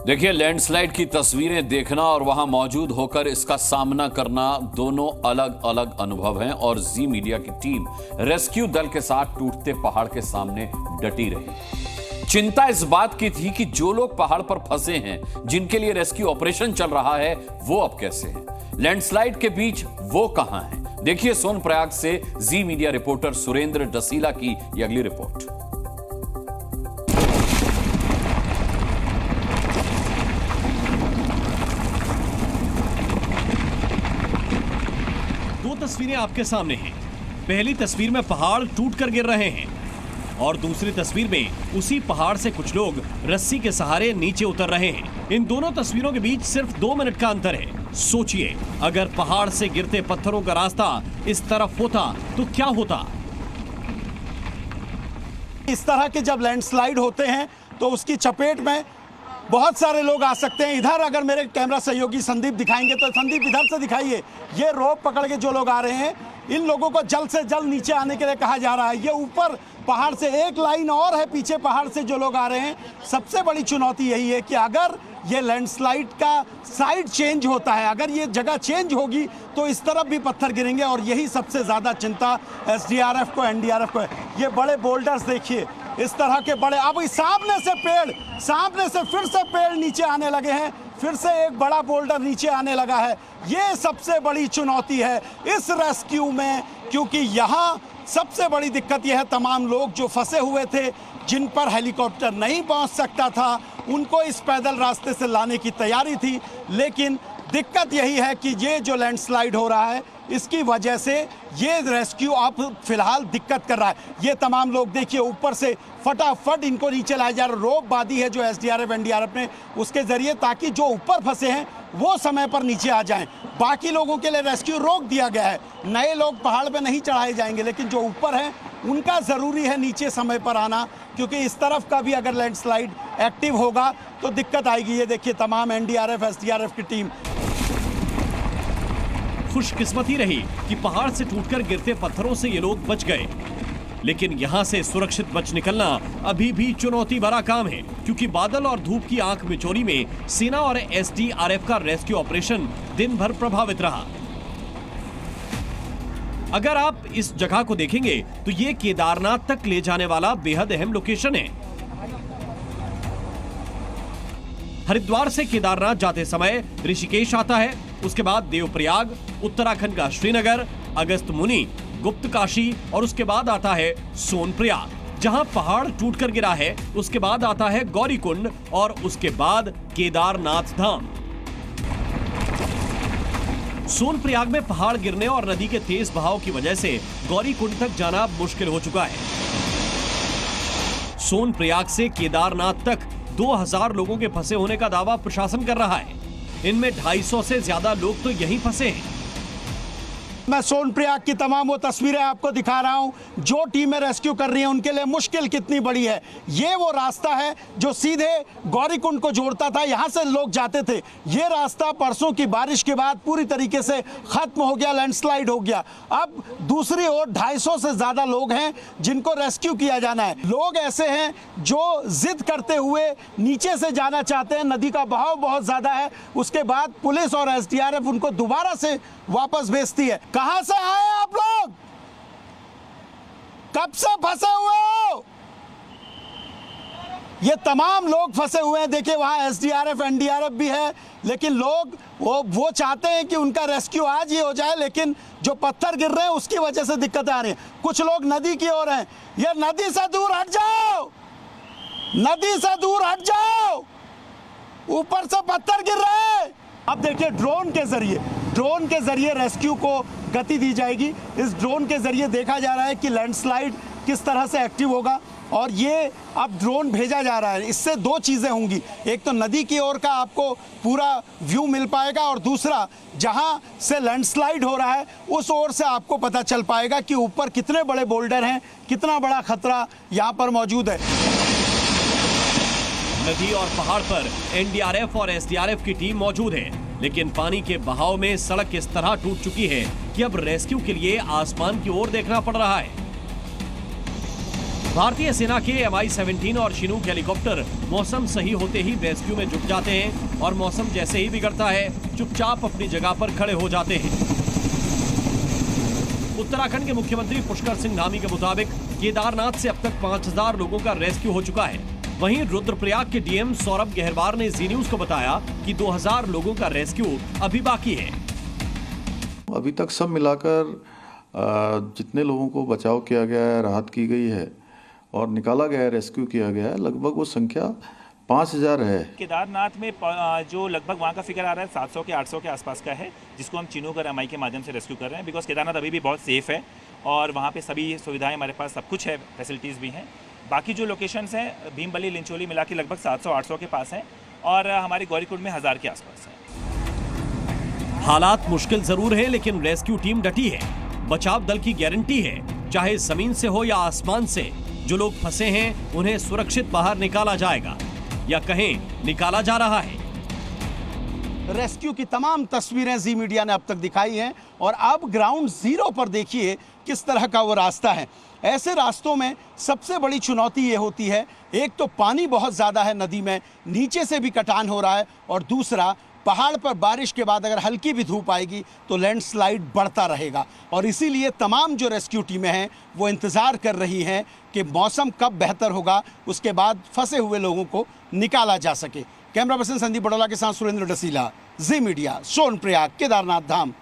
देखिए, लैंडस्लाइड की तस्वीरें देखना और वहां मौजूद होकर इसका सामना करना दोनों अलग अलग अनुभव हैं और जी मीडिया की टीम रेस्क्यू दल के साथ टूटते पहाड़ के सामने डटी रही। चिंता इस बात की थी कि जो लोग पहाड़ पर फंसे हैं, जिनके लिए रेस्क्यू ऑपरेशन चल रहा है, वो अब कैसे हैं? लैंडस्लाइड के बीच वो कहां हैं? देखिए सोनप्रयाग से जी मीडिया रिपोर्टर सुरेंद्र डसीला की ये अगली रिपोर्ट। तस्वीरें आपके सामने हैं। पहली तस्वीर में पहाड़ टूटकर गिर रहे हैं और दूसरी तस्वीर में उसी पहाड़ से कुछ लोग रस्सी के सहारे नीचे उतर रहे हैं। इन दोनों तस्वीरों के बीच सिर्फ 2 मिनट का अंतर है। सोचिए, अगर पहाड़ से गिरते पत्थरों का रास्ता इस तरफ होता तो क्या होता। इस तरह के जब लैंडस्लाइड होते हैं तो उसकी चपेट में बहुत सारे लोग आ सकते हैं। इधर अगर मेरे कैमरा सहयोगी संदीप दिखाएंगे तो संदीप इधर से दिखाइए। ये रोप पकड़ के जो लोग आ रहे हैं, इन लोगों को जल्द से जल्द नीचे आने के लिए कहा जा रहा है। ये ऊपर पहाड़ से एक लाइन और है, पीछे पहाड़ से जो लोग आ रहे हैं। सबसे बड़ी चुनौती यही है कि अगर ये लैंडस्लाइड का साइड चेंज होता है, अगर ये जगह चेंज होगी तो इस तरफ भी पत्थर गिरेंगे और यही सबसे ज़्यादा चिंता एसडीआरएफ को, एनडीआरएफ को है। ये बड़े बोल्डर्स देखिए, इस तरह के बड़े, अब सामने से फिर से पेड़ नीचे आने लगे हैं, फिर से एक बड़ा बोल्डर नीचे आने लगा है। ये सबसे बड़ी चुनौती है इस रेस्क्यू में, क्योंकि यहाँ सबसे बड़ी दिक्कत यह है, तमाम लोग जो फंसे हुए थे, जिन पर हेलीकॉप्टर नहीं पहुंच सकता था, उनको इस पैदल रास्ते से लाने की तैयारी थी। लेकिन दिक्कत यही है कि ये जो लैंडस्लाइड हो रहा है, इसकी वजह से ये रेस्क्यू अब फिलहाल दिक्कत कर रहा है। ये तमाम लोग देखिए, ऊपर से फटाफट इनको नीचे लाया जा रहा है। रोप बांधी है जो एसडीआरएफ एनडीआरएफ ने, उसके जरिए, ताकि जो ऊपर फंसे हैं वो समय पर नीचे आ जाएं। बाकी लोगों के लिए रेस्क्यू रोक दिया गया है। नए लोग पहाड़ पे नहीं चढ़ाए जाएंगे, लेकिन जो ऊपर हैं उनका ज़रूरी है नीचे समय पर आना, क्योंकि इस तरफ का भी अगर लैंडस्लाइड एक्टिव होगा तो दिक्कत आएगी। ये देखिए तमाम एनडीआरएफ एसडीआरएफ की टीम। खुशकिस्मती रही कि पहाड़ से टूटकर गिरते पत्थरों से ये लोग बच गए, लेकिन यहाँ से सुरक्षित बच निकलना अभी भी चुनौती भरा काम है, क्योंकि बादल और धूप की आंख मिचौली में सेना और एसडीआरएफ का रेस्क्यू ऑपरेशन दिन भर प्रभावित रहा। अगर आप इस जगह को देखेंगे तो ये केदारनाथ तक ले जाने वाला बेहद अहम लोकेशन है। हरिद्वार से केदारनाथ जाते समय ऋषिकेश आता है, उसके बाद देवप्रयाग, उत्तराखंड का श्रीनगर, अगस्त मुनि, गुप्त काशी और उसके बाद आता है सोनप्रयाग, जहां पहाड़ टूटकर गिरा है। उसके बाद आता है गौरीकुंड और उसके बाद केदारनाथ धाम। सोनप्रयाग में पहाड़ गिरने और नदी के तेज बहाव की वजह से गौरीकुंड तक जाना मुश्किल हो चुका है। सोनप्रयाग से केदारनाथ तक 2000 लोगों के फंसे होने का दावा प्रशासन कर रहा है। इनमें 250 से ज्यादा लोग तो यहीं फंसे हैं। मैं सोनप्रयाग की तमाम वो तस्वीरें आपको दिखा रहा हूं, जो टीमें रेस्क्यू कर रही हैं उनके लिए मुश्किल कितनी बड़ी है। ये वो रास्ता है जो सीधे गौरीकुंड को जोड़ता था, यहां से लोग जाते थे। ये रास्ता परसों की बारिश के बाद पूरी तरीके से खत्म हो गया, लैंडस्लाइड हो गया। अब दूसरी ओर 250 से ज्यादा लोग हैं जिनको रेस्क्यू किया जाना है। लोग ऐसे हैं जो जिद करते हुए नीचे से जाना चाहते हैं, नदी का बहाव बहुत ज्यादा है। उसके बाद पुलिस और एसडीआरएफ उनको दोबारा से वापस भेजती है। कहां से आए आप लोग? कब से फंसे हुए हो? ये तमाम लोग फंसे हुए हैं। देखिए वहां एसडीआरएफ एनडीआरएफ भी है, लेकिन लोग वो चाहते हैं कि उनका रेस्क्यू आज ही हो जाए, लेकिन जो पत्थर गिर रहे हैं उसकी वजह से दिक्कत आ रही है। कुछ लोग नदी की ओर हैं। ये नदी से दूर हट जाओ, नदी से दूर हट जाओ, ऊपर से पत्थर गिर रहे हैं। अब देखिए ड्रोन के जरिए रेस्क्यू को गति दी जाएगी। इस ड्रोन के जरिए देखा जा रहा है कि लैंडस्लाइड किस तरह से एक्टिव होगा, और ये अब ड्रोन भेजा जा रहा है। इससे 2 चीज़ें होंगी, एक तो नदी की ओर का आपको पूरा व्यू मिल पाएगा, और दूसरा जहां से लैंडस्लाइड हो रहा है उस ओर से आपको पता चल पाएगा कि ऊपर कितने बड़े बोल्डर हैं, कितना बड़ा खतरा यहाँ पर मौजूद है। नदी और पहाड़ पर एनडीआरएफ और एसडीआरएफ की टीम मौजूद है, लेकिन पानी के बहाव में सड़क इस तरह टूट चुकी है कि अब रेस्क्यू के लिए आसमान की ओर देखना पड़ रहा है। भारतीय सेना के Mi-17 और चिनूक हेलीकॉप्टर मौसम सही होते ही रेस्क्यू में जुट जाते हैं और मौसम जैसे ही बिगड़ता है चुपचाप अपनी जगह पर खड़े हो जाते हैं। उत्तराखंड के मुख्यमंत्री पुष्कर सिंह धामी के मुताबिक केदारनाथ से अब तक 5000 लोगों का रेस्क्यू हो चुका है। वहीं रुद्रप्रयाग के डीएम सौरभ गहरवार ने जी न्यूज को बताया कि 2000 लोगों का रेस्क्यू अभी बाकी है। अभी तक सब मिलाकर जितने लोगों को बचाव किया गया है, राहत की गई है और निकाला गया है, रेस्क्यू किया गया है, लगभग वो संख्या 5000 है। केदारनाथ में जो लगभग वहाँ का फिगर आ रहा है 700 के 800 के आसपास का है, जिसको हम चिनूक और MI के माध्यम से रेस्क्यू कर रहे हैं। बिकॉज केदारनाथ अभी भी बहुत सेफ है और वहाँ पे सभी सुविधाएं हमारे पास सब कुछ है, फैसिलिटीज़ भी हैं। बाकी जो लोकेशंस हैं भीमबली लिंचोली मिला के लगभग 700-800 के पास हैं और हमारे गौरीकुंड में 1000 के आसपास है। हालात मुश्किल जरूर है लेकिन रेस्क्यू टीम डटी है। बचाव दल की गारंटी है चाहे जमीन से हो या आसमान से, जो लोग फंसे हैं उन्हें सुरक्षित बाहर निकाला जाएगा या कहें निकाला जा रहा है। रेस्क्यू की तमाम तस्वीरें जी मीडिया ने अब तक दिखाई हैं और अब ग्राउंड जीरो पर देखिए किस तरह का वो रास्ता है। ऐसे रास्तों में सबसे बड़ी चुनौती ये होती है, एक तो पानी बहुत ज़्यादा है नदी में, नीचे से भी कटान हो रहा है और दूसरा पहाड़ पर बारिश के बाद अगर हल्की भी धूप आएगी तो लैंडस्लाइड बढ़ता रहेगा। और इसीलिए तमाम जो रेस्क्यू टीमें हैं वो इंतज़ार कर रही हैं कि मौसम कब बेहतर होगा, उसके बाद फंसे हुए लोगों को निकाला जा सके। कैमरा पर्सन संदीप बड़ौला के साथ सुरेंद्र डसीला, जी मीडिया, सोनप्रयाग, केदारनाथ धाम।